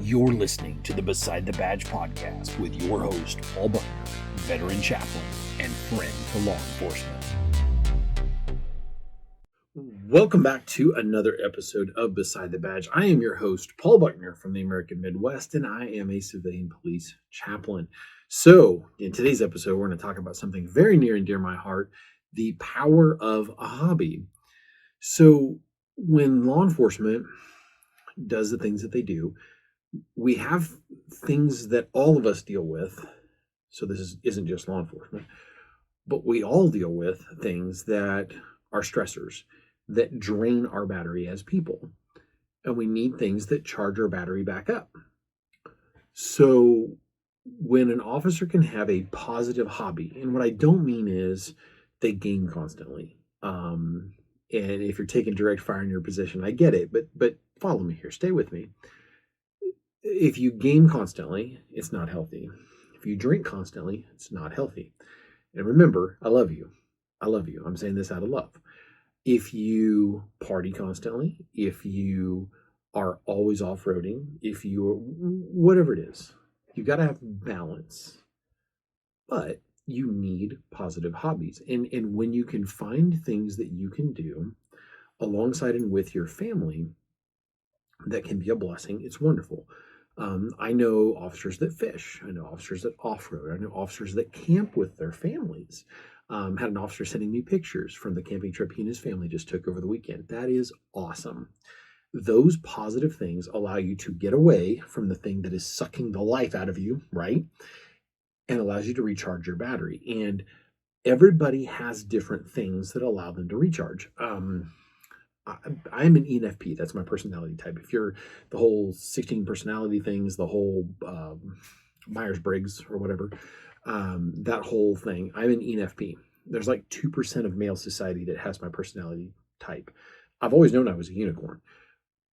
You're listening to the Beside the Badge podcast with your host, Paul Buckner, veteran chaplain and friend to law enforcement. Welcome back to another episode of Beside the Badge. I am your host, Paul Buckner from the American Midwest, and I am a civilian police chaplain. So, in today's episode, we're going to talk about something very near and dear to my heart, the power of a hobby. So, when law enforcement does the things that they do, we have things that all of us deal with. So this isn't just law enforcement, but we all deal with things that are stressors that drain our battery as people. And we need things that charge our battery back up. So when an officer can have a positive hobby, and what I don't mean is they game constantly. And if you're taking direct fire in your position, I get it, but follow me here, stay with me. If you game constantly, it's not healthy. If you drink constantly, it's not healthy. And remember, I love you. I love you. I'm saying this out of love. If you party constantly, if you are always off-roading, if you're whatever it is, you got to have balance. But you need positive hobbies. And when you can find things that you can do alongside and with your family that can be a blessing, it's wonderful. I know officers that fish. I know officers that off-road. I know officers that camp with their families. Had an officer sending me pictures from the camping trip he and his family just took over the weekend. That is awesome. Those positive things allow you to get away from the thing that is sucking the life out of you, right? And allows you to recharge your battery. And everybody has different things that allow them to recharge. I'm an ENFP. That's my personality type. If you're the whole 16 personality things, the whole Myers-Briggs or whatever, that whole thing, I'm an ENFP. There's like 2% of male society that has my personality type. I've always known I was a unicorn.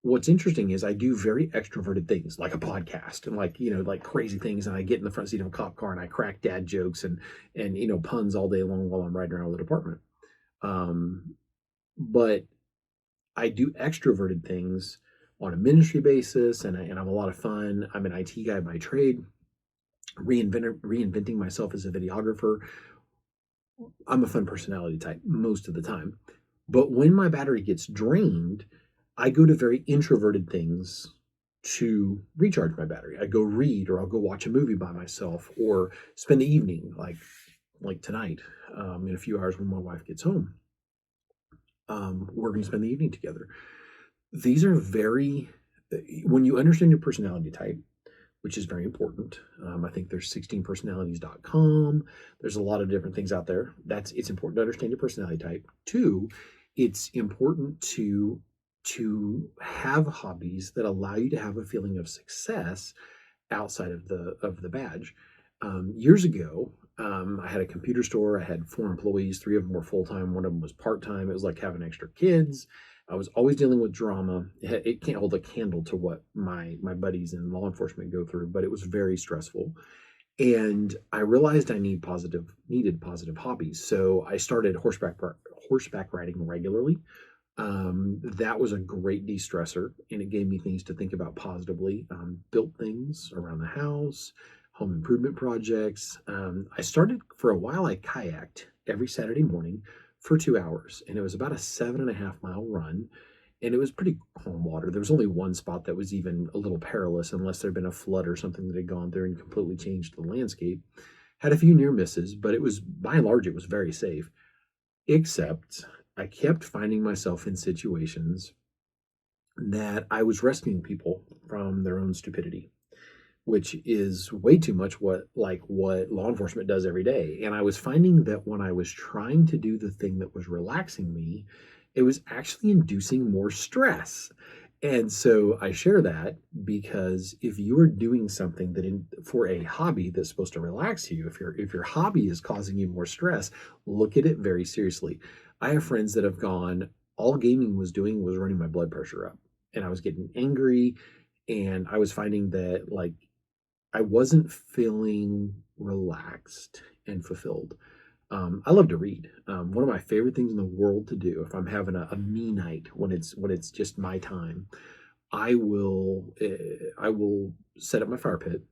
What's interesting is I do very extroverted things like a podcast and like crazy things. And I get in the front seat of a cop car and I crack dad jokes and puns all day long while I'm riding around the department. But I do extroverted things on a ministry basis, and I'm a lot of fun. I'm an IT guy by trade, reinventing myself as a videographer. I'm a fun personality type most of the time. But when my battery gets drained, I go to very introverted things to recharge my battery. I go read, or I'll go watch a movie by myself, or spend the evening like tonight, in a few hours when my wife gets home. We're going to spend the evening together. These are when you understand your personality type, which is very important. I think there's 16personalities.com. There's a lot of different things out there. It's important to understand your personality type. 2, it's important to have hobbies that allow you to have a feeling of success outside of the badge. Years ago, I had a computer store. I had 4 employees. 3 of them were full-time. 1 of them was part-time. It was like having extra kids. I was always dealing with drama. It can't hold a candle to what my buddies in law enforcement go through, but it was very stressful. And I realized I needed positive hobbies. So I started horseback riding regularly. That was a great de-stressor, and it gave me things to think about positively. Built things around the house, home improvement projects. I started for a while, I kayaked every Saturday morning for 2 hours, and it was about a 7.5 mile run, and it was pretty calm water. There was only one spot that was even a little perilous, unless there'd been a flood or something that had gone there and completely changed the landscape. Had a few near misses, but it was, by and large, it was very safe, except I kept finding myself in situations that I was rescuing people from their own stupidity, which is way too much what law enforcement does every day. And I was finding that when I was trying to do the thing that was relaxing me, it was actually inducing more stress. And so I share that because if you're doing something for a hobby that's supposed to relax you, if your hobby is causing you more stress, look at it very seriously. I have friends that have gone, all gaming was doing was running my blood pressure up, and I was getting angry, and I was finding that I wasn't feeling relaxed and fulfilled. I love to read. One of my favorite things in the world to do if I'm having a me night when it's just my time. I will set up my fire pit,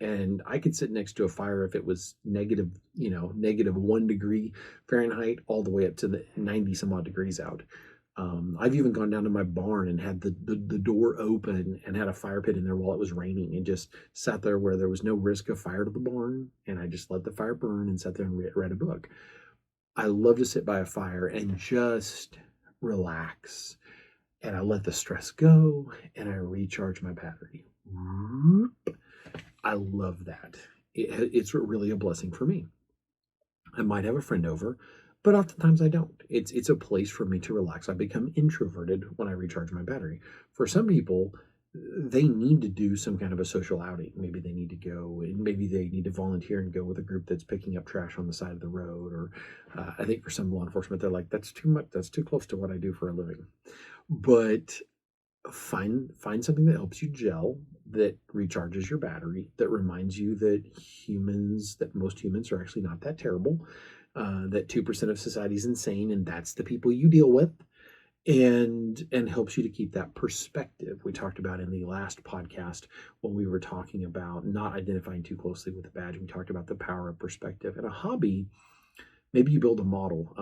and I could sit next to a fire if it was negative, -1 degree Fahrenheit, all the way up to the 90 some odd degrees out. I've even gone down to my barn and had the door open and had a fire pit in there while it was raining, and just sat there where there was no risk of fire to the barn, and I just let the fire burn and sat there and read a book. I love to sit by a fire and just relax, and I let the stress go, and I recharge my battery. I love that. It's really a blessing for me. I might have a friend over, but oftentimes I don't. It's a place for me to relax. I become introverted when I recharge my battery. For some people, they need to do some kind of a social outing. Maybe they need to go, and maybe they need to volunteer and go with a group that's picking up trash on the side of the road. Or I think for some law enforcement, they're like, that's too much. That's too close to what I do for a living. But find something that helps you gel, that recharges your battery, that reminds you that most humans are actually not that terrible, that 2% of society is insane, and that's the people you deal with, and helps you to keep that perspective. We talked about in the last podcast, when we were talking about not identifying too closely with the badge, we talked about the power of perspective. And a hobby, maybe you build a model.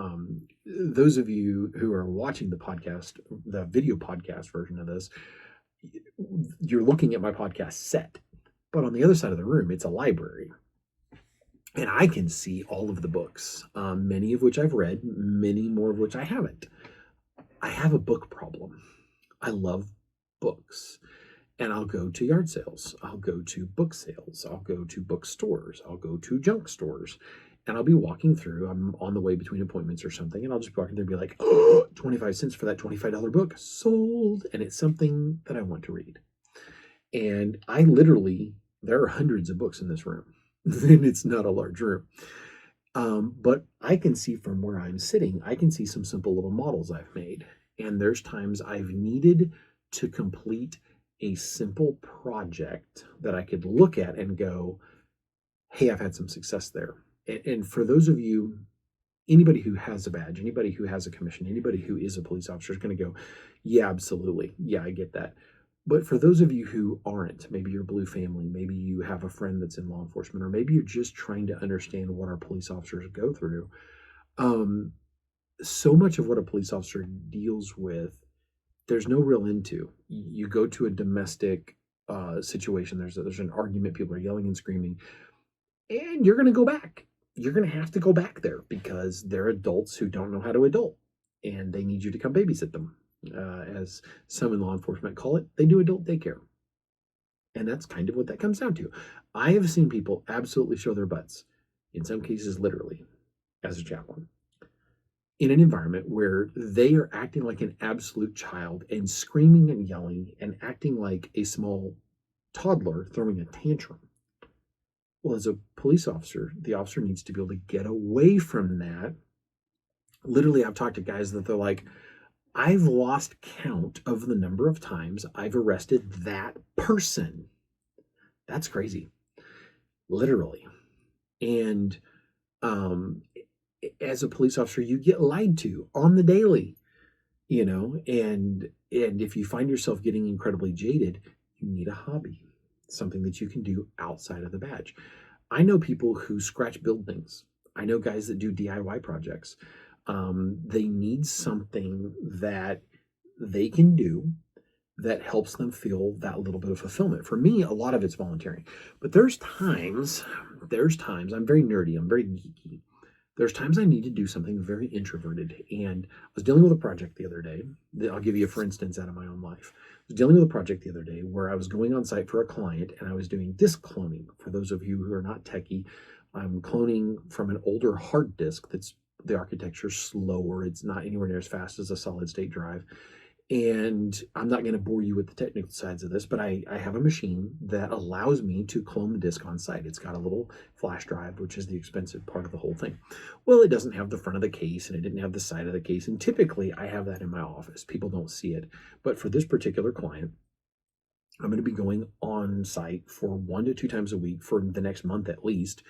Those of you who are watching the podcast, the video podcast version of this, you're looking at my podcast set, but on the other side of the room, it's a library. And I can see all of the books, many of which I've read, many more of which I haven't. I have a book problem. I love books. And I'll go to yard sales. I'll go to book sales. I'll go to bookstores. I'll go to junk stores. And I'll be walking through. I'm on the way between appointments or something. And I'll just be walking there and be like, oh, 25 cents for that $25 book. Sold. And it's something that I want to read. And there are hundreds of books in this room. And it's not a large room. But I can see from where I'm sitting, I can see some simple little models I've made. And there's times I've needed to complete a simple project that I could look at and go, hey, I've had some success there. And for those of you, anybody who has a badge, anybody who has a commission, anybody who is a police officer is going to go, yeah, absolutely. Yeah, I get that. But for those of you who aren't, maybe you're blue family, maybe you have a friend that's in law enforcement, or maybe you're just trying to understand what our police officers go through. So much of what a police officer deals with, there's no real end to. You go to a domestic situation, there's an argument, people are yelling and screaming, and you're going to go back. You're going to have to go back there because they're adults who don't know how to adult, and they need you to come babysit them. As some in law enforcement call it, they do adult daycare. And that's kind of what that comes down to. I have seen people absolutely show their butts, in some cases literally, as a chaplain, in an environment where they are acting like an absolute child and screaming and yelling and acting like a small toddler throwing a tantrum. Well, as a police officer, the officer needs to be able to get away from that. Literally, I've talked to guys that they're like, I've lost count of the number of times I've arrested that person. That's crazy. Literally. And as a police officer, you get lied to on the daily, and if you find yourself getting incredibly jaded, you need a hobby, something that you can do outside of the badge. I know people who scratch buildings. I know guys that do DIY projects. They need something that they can do that helps them feel that little bit of fulfillment. For me, a lot of it's volunteering, but there's times I'm very nerdy, I'm very geeky. There's times I need to do something very introverted. And I was dealing with a project the other day. I'll give you a for instance out of my own life. I was dealing with a project the other day where I was going on site for a client and I was doing disk cloning. For those of you who are not techie, I'm cloning from an older hard disk that's the architecture's slower. It's not anywhere near as fast as a solid state drive. And I'm not going to bore you with the technical sides of this, but I have a machine that allows me to clone the disk on site. It's got a little flash drive, which is the expensive part of the whole thing. Well, it doesn't have the front of the case and it didn't have the side of the case. And typically I have that in my office. People don't see it. But for this particular client, I'm going to be going on site for 1 to 2 times a week for the next month at least,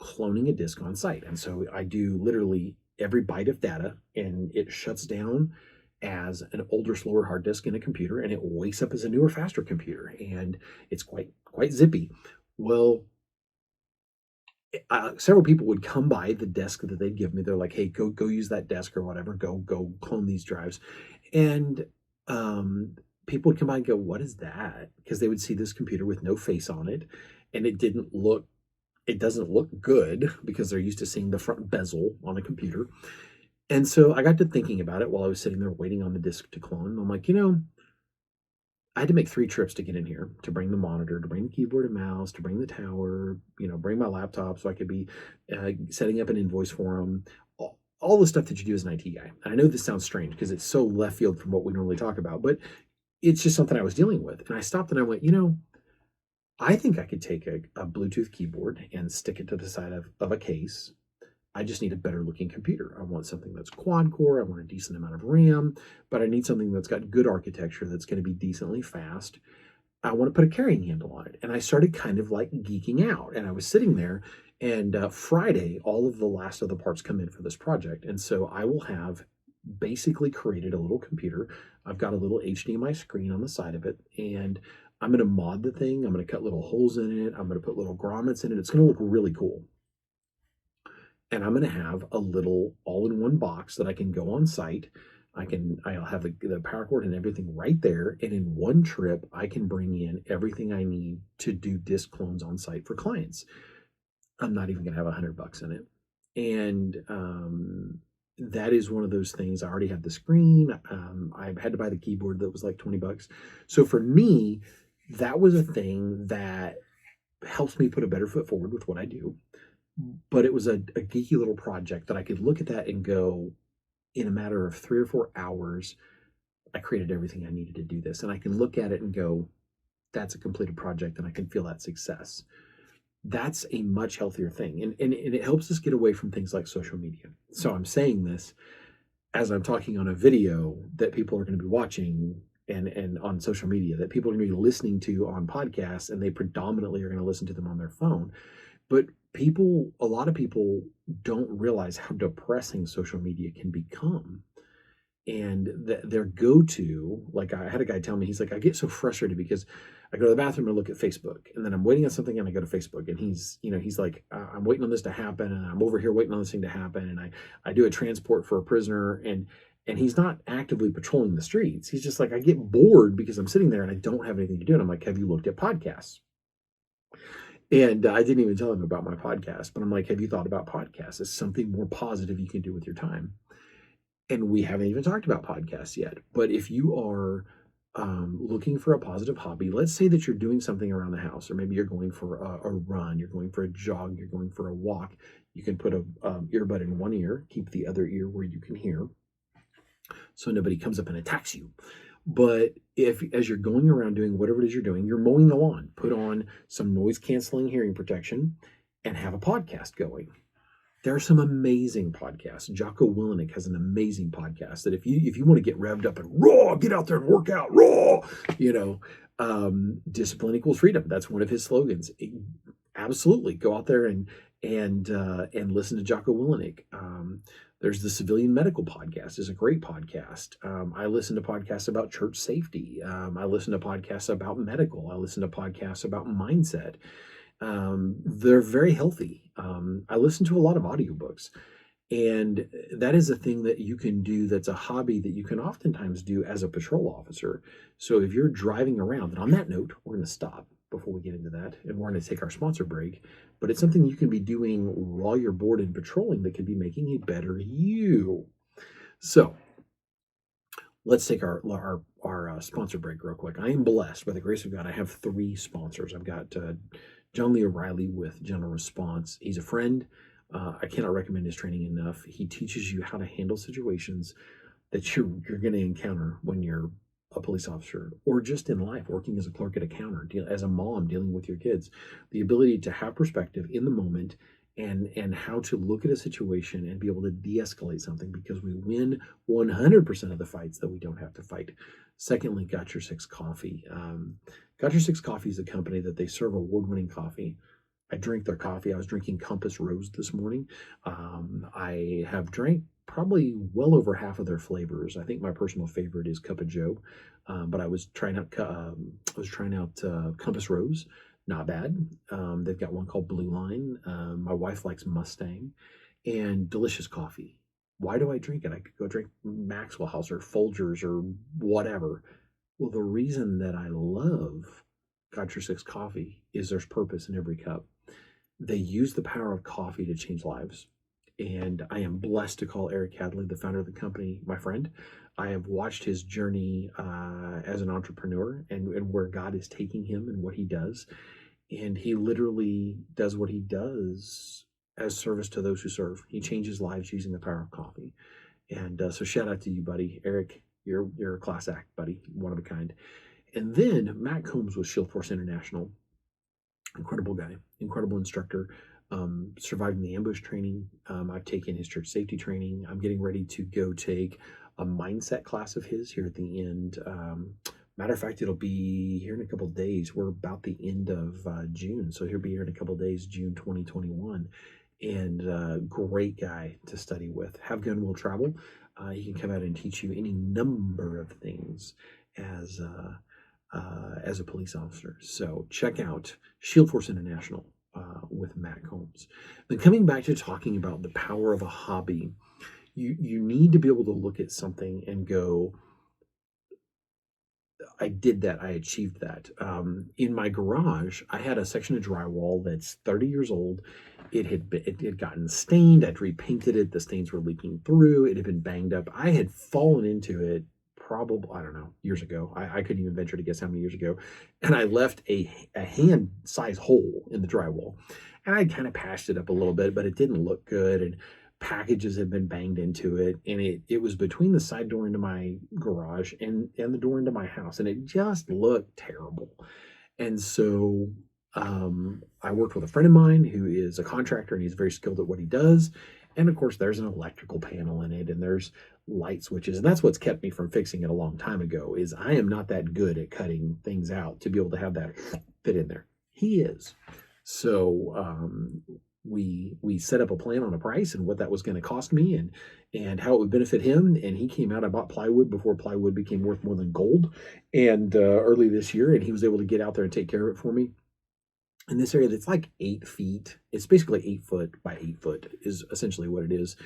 cloning a disk on site. And so I do literally every byte of data and it shuts down as an older, slower hard disk in a computer, and it wakes up as a newer, faster computer, and it's quite zippy. Well, several people would come by the desk that they'd give me. They're like, "Hey, go use that desk or whatever. Go clone these drives," and people would come by and go, "What is that?" Because they would see this computer with no face on it, and it doesn't look good because they're used to seeing the front bezel on a computer. And so I got to thinking about it while I was sitting there waiting on the disk to clone. I'm like, I had to make 3 trips to get in here, to bring the monitor, to bring the keyboard and mouse, to bring the tower, bring my laptop so I could be setting up an invoice for them, all the stuff that you do as an IT guy. And I know this sounds strange because it's so left field from what we normally talk about, but it's just something I was dealing with. And I stopped and I went, I think I could take a Bluetooth keyboard and stick it to the side of a case. I just need a better looking computer. I want something that's quad core. I want a decent amount of RAM, but I need something that's got good architecture that's going to be decently fast. I want to put a carrying handle on it. And I started kind of like geeking out. And I was sitting there, and Friday, all of the last of the parts come in for this project. And so I will have basically created a little computer. I've got a little HDMI screen on the side of it, and I'm going to mod the thing. I'm going to cut little holes in it. I'm going to put little grommets in it. It's going to look really cool. And I'm going to have a little all-in-one box that I can go on site. I'll have the power cord and everything right there. And in one trip, I can bring in everything I need to do disk clones on site for clients. I'm not even going to have $100 in it. And that is one of those things. I already have the screen. I had to buy the keyboard that was like $20. So for me, that was a thing that helps me put a better foot forward with what I do. But it was a geeky little project that I could look at that and go, in a matter of 3 or 4 hours, I created everything I needed to do this. And I can look at it and go, that's a completed project, and I can feel that success. That's a much healthier thing. And it helps us get away from things like social media. So I'm saying this as I'm talking on a video that people are going to be watching and on social media, that people are going to be listening to on podcasts, and they predominantly are going to listen to them on their phone. But a lot of people don't realize how depressing social media can become. And their go-to, like I had a guy tell me, he's like, I get so frustrated because I go to the bathroom and look at Facebook, and then I'm waiting on something and I go to Facebook, and he's like, I'm waiting on this to happen, and I'm over here waiting on this thing to happen, and I do a transport for a prisoner, and he's not actively patrolling the streets. He's just like, I get bored because I'm sitting there and I don't have anything to do. And I'm like, have you looked at podcasts? And I didn't even tell him about my podcast, but I'm like, have you thought about podcasts? It's something more positive you can do with your time. And we haven't even talked about podcasts yet. But if you are looking for a positive hobby, let's say that you're doing something around the house, or maybe you're going for a run, you're going for a jog, you're going for a walk. You can put a earbud in one ear, keep the other ear where you can hear, so nobody comes up and attacks you. But as you're going around doing whatever it is you're doing, you're mowing the lawn, put on some noise canceling hearing protection and have a podcast going. There are some amazing podcasts. Jocko Willenick has an amazing podcast that if you want to get revved up and raw, get out there and work out, raw, discipline equals freedom. That's one of his slogans. Absolutely, go out there and listen to Jocko Willenick. There's the Civilian Medical Podcast, is a great podcast. I listen to podcasts about church safety. I listen to podcasts about medical. I listen to podcasts about mindset. They're very healthy. I listen to a lot of audiobooks, and that is a thing that you can do. That's a hobby that you can oftentimes do as a patrol officer. So if you're driving around, and on that note, we're going to stop before we get into that, and we're going to take our sponsor break. But it's something you can be doing while you're bored and patrolling that could be making a better you. So let's take our sponsor break real quick. I am blessed by the grace of God. I have 3 sponsors. I've got John Lee O'Reilly with General Response. He's a friend. I cannot recommend his training enough. He teaches you how to handle situations that you're going to encounter when you're a police officer, or just in life, working as a clerk at a counter, as a mom dealing with your kids. The ability to have perspective in the moment, and how to look at a situation and be able to de-escalate something, because we win 100% of the fights that we don't have to fight. Secondly, Got Your Six Coffee. Got Your Six Coffee is a company that they serve award-winning coffee. I drink their coffee. I was drinking Compass Rose this morning. I have drank probably well over half of their flavors. I think my personal favorite is Cup of Joe, but I was trying out Compass Rose, not bad. They've got one called Blue Line. My wife likes Mustang, and delicious coffee. Why do I drink it? I could go drink Maxwell House or Folgers or whatever. Well, the reason that I love Got Your Six coffee is there's purpose in every cup. They use the power of coffee to change lives. And I am blessed to call Eric Hadley, the founder of the company, my friend. I have watched his journey as an entrepreneur and where God is taking him and what he does. And he literally does what he does as service to those who serve. He changes lives using the power of coffee. And so shout out to you, buddy. Eric, you're a class act, buddy. One of a kind. And then Matt Combs with Shield Force International. Incredible guy, incredible instructor. Surviving the ambush training. I've taken his church safety training. I'm getting ready to go take a mindset class of his here at the end. Matter of fact, it'll be here in a couple of days. We're about the end of June, so he'll be here in a couple of days, June 2021. And great guy to study with. Have Gun Will Travel. He can come out and teach you any number of things as a police officer. So check out Shield Force International with Matt Combs. Then coming back to talking about the power of a hobby, you need to be able to look at something and go, I did that, I achieved that. In my garage, I had a section of drywall that's 30 years old. It had gotten stained. I'd repainted it. The stains were leaking through. It had been banged up. I had fallen into it probably, I don't know, years ago. I couldn't even venture to guess how many years ago. And I left a hand size hole in the drywall. And I kind of patched it up a little bit, but it didn't look good. And packages had been banged into it. And it was between the side door into my garage and the door into my house. And it just looked terrible. And so I worked with a friend of mine who is a contractor, and he's very skilled at what he does. And of course, there's an electrical panel in it, and there's light switches. And that's what's kept me from fixing it a long time ago, is I am not that good at cutting things out to be able to have that fit in there. He is. So we set up a plan on a price and what that was going to cost me and how it would benefit him. And he came out. I bought plywood before plywood became worth more than gold, and early this year, and he was able to get out there and take care of it for me. In this area that's like 8 feet, it's basically 8 foot by 8 foot is essentially what it is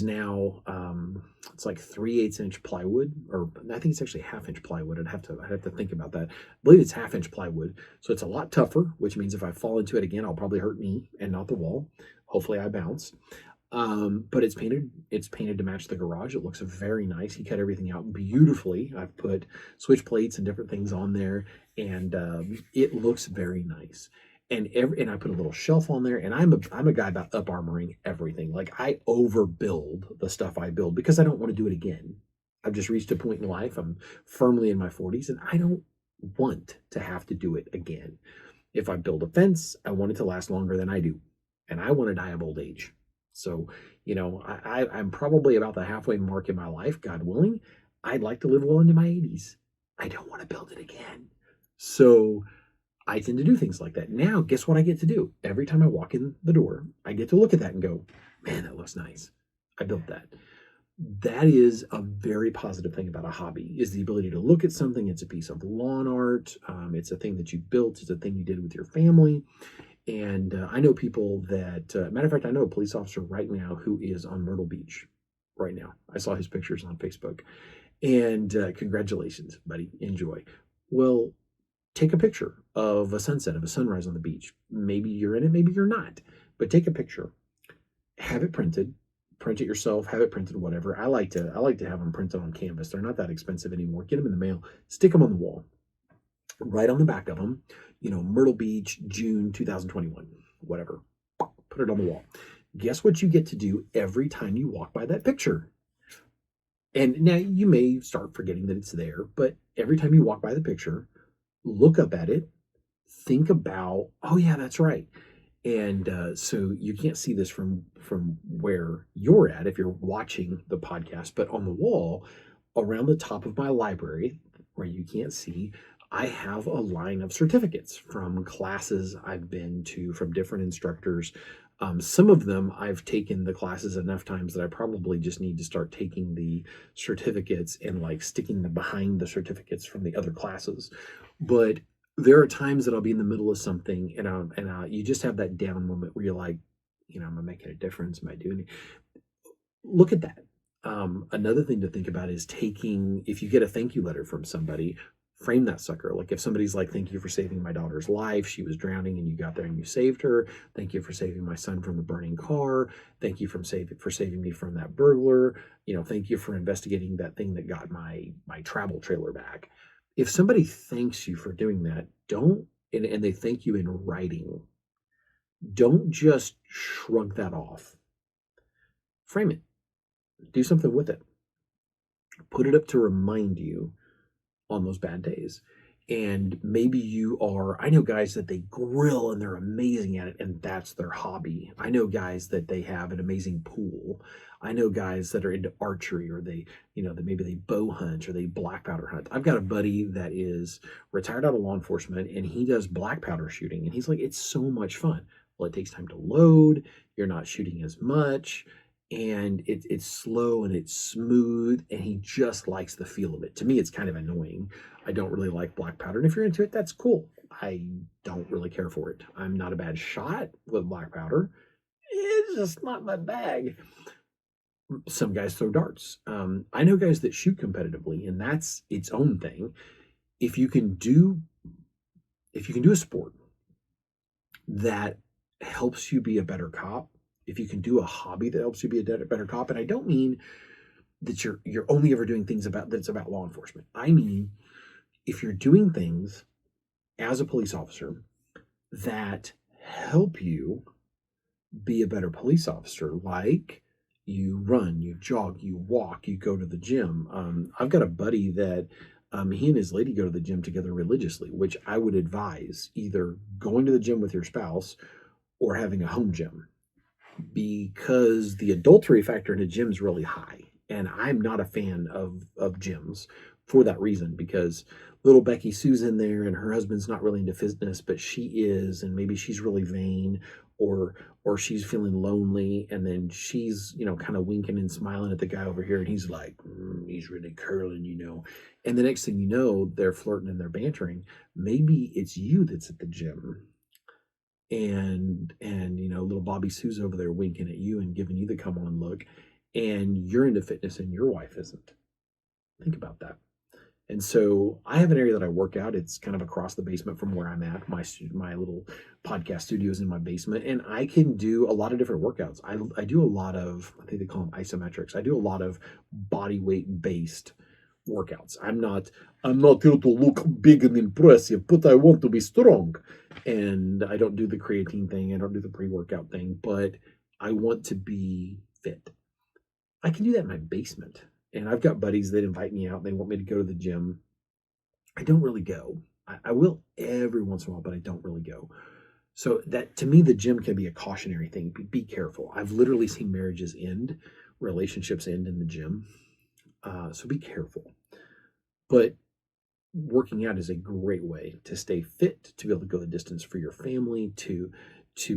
now, it's like 3/8 inch plywood, or I think it's actually 1/2 inch plywood. I'd have to think about that. I believe it's 1/2 inch plywood. So it's a lot tougher, which means if I fall into it again, I'll probably hurt me and not the wall. Hopefully I bounce. But it's painted to match the garage. It looks very nice. He cut everything out beautifully. I've put switch plates and different things on there, and it looks very nice. And I put a little shelf on there, and I'm a guy about up armoring everything. Like, I overbuild the stuff I build because I don't want to do it again. I've just reached a point in life. I'm firmly in my 40s, and I don't want to have to do it again. If I build a fence, I want it to last longer than I do, and I want to die of old age. So, I'm probably about the halfway mark in my life, God willing. I'd like to live well into my 80s. I don't want to build it again. So I tend to do things like that. Now, guess what I get to do? Every time I walk in the door, I get to look at that and go, man, that looks nice. I built that. That is a very positive thing about a hobby, is the ability to look at something. It's a piece of lawn art. It's a thing that you built. It's a thing you did with your family. And I know people that, matter of fact, I know a police officer right now who is on Myrtle Beach right now. I saw his pictures on Facebook. And congratulations, buddy. Enjoy. Well, take a picture of a sunset, of a sunrise on the beach. Maybe you're in it, maybe you're not. But take a picture, have it printed, print it yourself, have it printed, whatever. I like to have them printed on canvas. They're not that expensive anymore. Get them in the mail, stick them on the wall. Right on the back of them, Myrtle Beach, June 2021, whatever. Put it on the wall. Guess what you get to do every time you walk by that picture? And now you may start forgetting that it's there, but every time you walk by the picture, look up at it, think about, oh yeah, that's right. And so you can't see this from where you're at if you're watching the podcast, but on the wall around the top of my library where you can't see, I have a line of certificates from classes I've been to, from different instructors, Some of them I've taken the classes enough times that I probably just need to start taking the certificates and like sticking them behind the certificates from the other classes. But there are times that I'll be in the middle of something you just have that down moment where you're like, am I making a difference? Am I doing it? Look at that. Another thing to think about is if you get a thank you letter from somebody, frame that sucker. Like if somebody's like, thank you for saving my daughter's life. She was drowning and you got there and you saved her. Thank you for saving my son from the burning car. Thank you for saving me from that burglar. Thank you for investigating that thing that got my travel trailer back. If somebody thanks you for doing that, and they thank you in writing, don't just shrug that off. Frame it. Do something with it. Put it up to remind you on those bad days. And maybe I know guys that they grill and they're amazing at it, and that's their hobby. I know guys that they have an amazing pool. I know guys that are into archery, or maybe they bow hunt or they black powder hunt. I've got a buddy that is retired out of law enforcement and he does black powder shooting. And he's like, it's so much fun. Well, it takes time to load. You're not shooting as much. And it's slow and it's smooth, and he just likes the feel of it. To me, it's kind of annoying. I don't really like black powder, and if you're into it, that's cool. I don't really care for it. I'm not a bad shot with black powder. It's just not my bag. Some guys throw darts. I know guys that shoot competitively, and that's its own thing. If you can do a sport that helps you be a better cop, if you can do a hobby that helps you be a better cop, and I don't mean that you're only ever doing things that's about law enforcement. I mean, if you're doing things as a police officer that help you be a better police officer, like you run, you jog, you walk, you go to the gym. I've got a buddy that he and his lady go to the gym together religiously, which I would advise either going to the gym with your spouse or having a home gym, because the adultery factor in a gym is really high. And I'm not a fan of gyms for that reason, because little Becky Sue's in there and her husband's not really into fitness, but she is, and maybe she's really vain, or she's feeling lonely, and then she's kind of winking and smiling at the guy over here, and he's like, he's really curling, and the next thing you know, they're flirting and they're bantering. Maybe it's you that's at the gym, and little Bobby Sue's over there winking at you and giving you the come on look, and you're into fitness and your wife isn't. Think about that. And so I have an area that I work out. It's kind of across the basement from where I'm at. My little podcast studio is in my basement, and I can do a lot of different workouts. I do a lot of, I think they call them isometrics. I do a lot of body weight based workouts. I'm not here to look big and impressive, but I want to be strong. And I don't do the creatine thing. I don't do the pre-workout thing, but I want to be fit. I can do that in my basement. And I've got buddies that invite me out. They want me to go to the gym. I don't really go. I will every once in a while, but I don't really go. So that, to me, the gym can be a cautionary thing. Be careful. I've literally seen marriages end, relationships end in the gym. So be careful. But working out is a great way to stay fit, to be able to go the distance for your family, to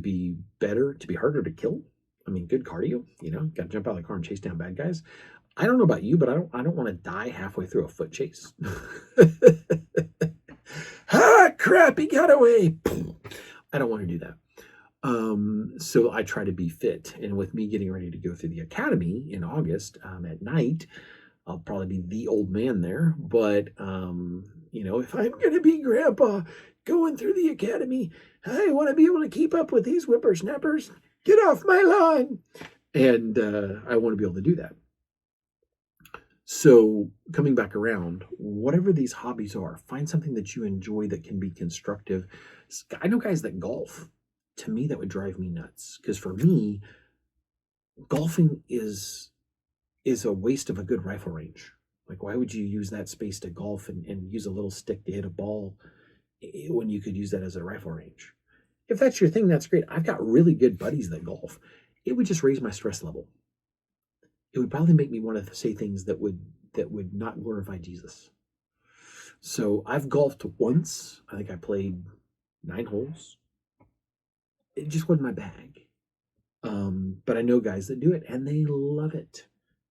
be better, to be harder to kill. I mean, good cardio, got to jump out of the car and chase down bad guys. I don't know about you, but I don't want to die halfway through a foot chase. Crap, he got away. I don't want to do that. So I try to be fit. And with me getting ready to go through the academy in August, at night, I'll probably be the old man there. But, if I'm going to be grandpa going through the academy, I want to be able to keep up with these whippersnappers. Get off my lawn. And I want to be able to do that. So coming back around, whatever these hobbies are, find something that you enjoy that can be constructive. I know guys that golf. To me, that would drive me nuts. Because for me, golfing is a waste of a good rifle range. Like, why would you use that space to golf and use a little stick to hit a ball when you could use that as a rifle range? If that's your thing, that's great. I've got really good buddies that golf. It would just raise my stress level. It would probably make me want to say things that would not glorify Jesus. So I've golfed once. I think I played 9 holes. It just wasn't my bag. But I know guys that do it and they love it.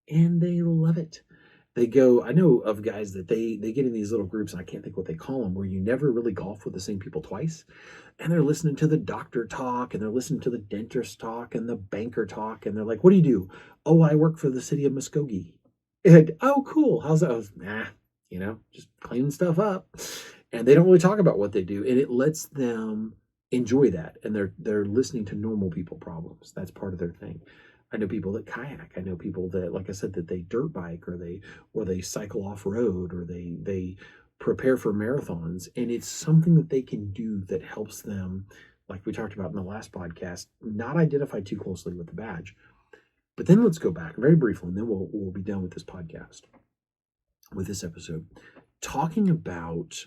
And they love it. They go, I know of guys that they get in these little groups, and I can't think what they call them, where you never really golf with the same people twice. And they're listening to the doctor talk, and they're listening to the dentist talk, and the banker talk, and they're like, "What do you do?" "Oh, I work for the city of Muskogee." And "Oh, cool. How's that?" I was, "Nah, just cleaning stuff up." And they don't really talk about what they do, and it lets them enjoy that. And they're listening to normal people problems. That's part of their thing. I know people that kayak. I know people that, like I said, that they dirt bike, or they cycle off road, or they prepare for marathons, and it's something that they can do that helps them, like we talked about in the last podcast, not identify too closely with the badge. But then let's go back very briefly, and then we'll be done with this podcast, with this episode, talking about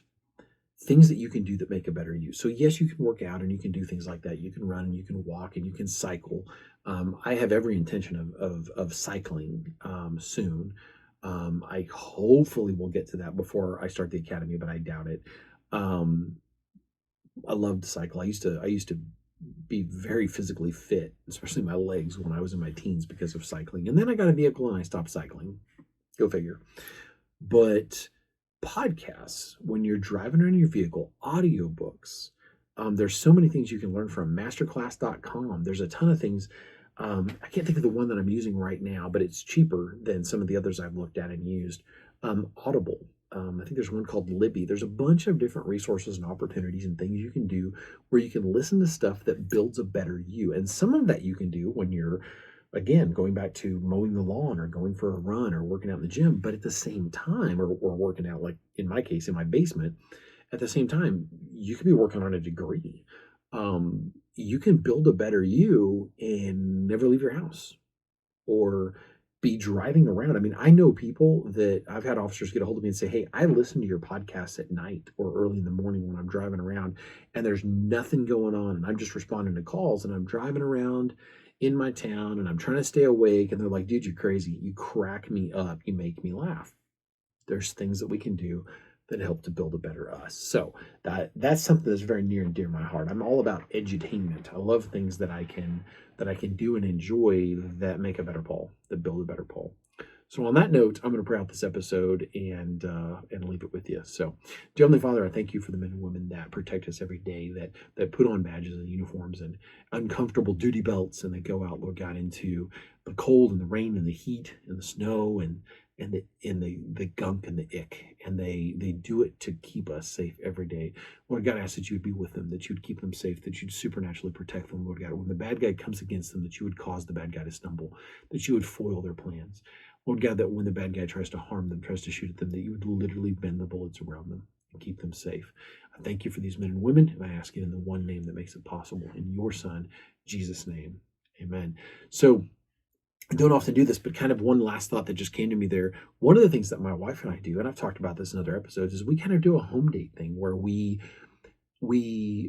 things that you can do that make a better you. So yes, you can work out and you can do things like that. You can run and you can walk and you can cycle. I have every intention of cycling soon. I hopefully will get to that before I start the academy, but I doubt it. I love to cycle. I used to be very physically fit, especially my legs, when I was in my teens because of cycling. And then I got a vehicle and I stopped cycling. Go figure. But podcasts, when you're driving around in your vehicle, audiobooks, there's so many things you can learn from. Masterclass.com. There's a ton of things. I can't think of the one that I'm using right now, but it's cheaper than some of the others I've looked at and used. Audible. I think there's one called Libby. There's a bunch of different resources and opportunities and things you can do where you can listen to stuff that builds a better you. And some of that you can do when you're, again, going back to mowing the lawn or going for a run or working out in the gym, but at the same time, or working out, like in my case, in my basement, at the same time, you could be working on a degree. You can build a better you and never leave your house, or be driving around. I mean, I know people that I've had officers get a hold of me and say, "Hey, I listen to your podcast at night or early in the morning when I'm driving around, and there's nothing going on, and I'm just responding to calls, and I'm driving around in my town, and I'm trying to stay awake." And they're like, "Dude, you're crazy. You crack me up. You make me laugh." There's things that we can do that help to build a better us. So that's something that's very near and dear to my heart. I'm all about edutainment. I love things that I can do and enjoy that make a better Paul, that build a better Paul. So on that note, I'm going to pray out this episode and leave it with you. So, dear Heavenly Father, I thank you for the men and women that protect us every day, that put on badges and uniforms and uncomfortable duty belts, and they go out, Lord God, into the cold and the rain and the heat and the snow and the gunk and the ick, and they do it to keep us safe every day. Lord God, I ask that you would be with them, that you would keep them safe, that you'd supernaturally protect them, Lord God. When the bad guy comes against them, that you would cause the bad guy to stumble, that you would foil their plans. Lord God, that when the bad guy tries to harm them, tries to shoot at them, that you would literally bend the bullets around them and keep them safe. I thank you for these men and women, and I ask it in the one name that makes it possible, in your Son, Jesus' name. Amen. So, I don't often do this, but kind of one last thought that just came to me there. One of the things that my wife and I do, and I've talked about this in other episodes, is we kind of do a home date thing where we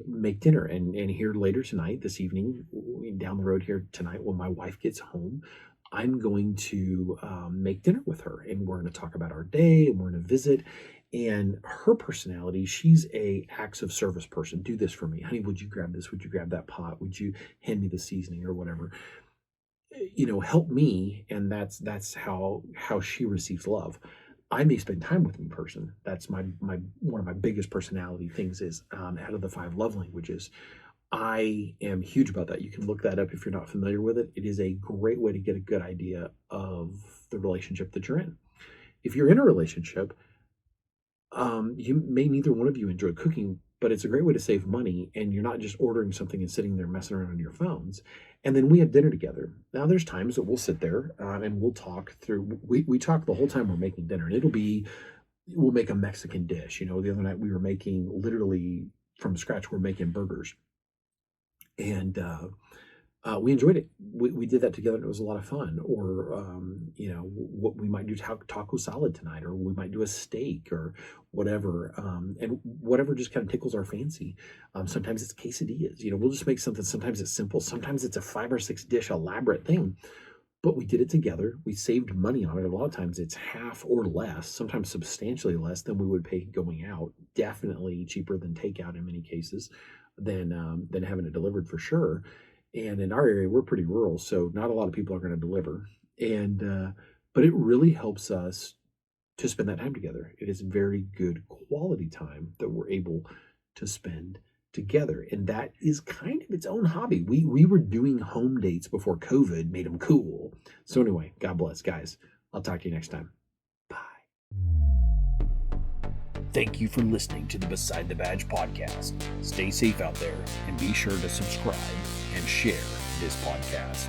make dinner. And here later tonight, this evening, down the road here tonight, when my wife gets home, I'm going to make dinner with her, and we're going to talk about our day, and we're going to visit. And her personality, she's a acts of service person. Do this for me, honey. Would you grab this? Would you grab that pot? Would you hand me the seasoning or whatever? Help me. And that's how she receives love. I may spend time with me person. That's my one of my biggest personality things is out of the 5 love languages. I am huge about that. You can look that up if you're not familiar with it. It is a great way to get a good idea of the relationship that you're in. If you're in a relationship, you may neither one of you enjoy cooking, but it's a great way to save money, and you're not just ordering something and sitting there messing around on your phones. And then we have dinner together. Now, there's times that we'll sit there and we'll talk through. We talk the whole time we're making dinner, and we'll make a Mexican dish. The other night we were making, literally from scratch, we're making burgers, and we enjoyed it. We did that together, and it was a lot of fun. Or what we might do, taco salad tonight, or we might do a steak or whatever, and whatever just kind of tickles our fancy. Sometimes it's quesadillas. We'll just make something. Sometimes it's simple. Sometimes it's a 5 or 6 dish elaborate thing. But we did it together. We saved money on it. A lot of times it's half or less, sometimes substantially less than we would pay going out. Definitely cheaper than takeout in many cases, than having it delivered for sure. And in our area, we're pretty rural, so not a lot of people are going to deliver. And but it really helps us to spend that time together. It is very good quality time that we're able to spend together. And that is kind of its own hobby. We were doing home dates before COVID made them cool. So anyway, God bless, guys. I'll talk to you next time. Bye. Thank you for listening to the Beside the Badge podcast. Stay safe out there and be sure to subscribe and share this podcast.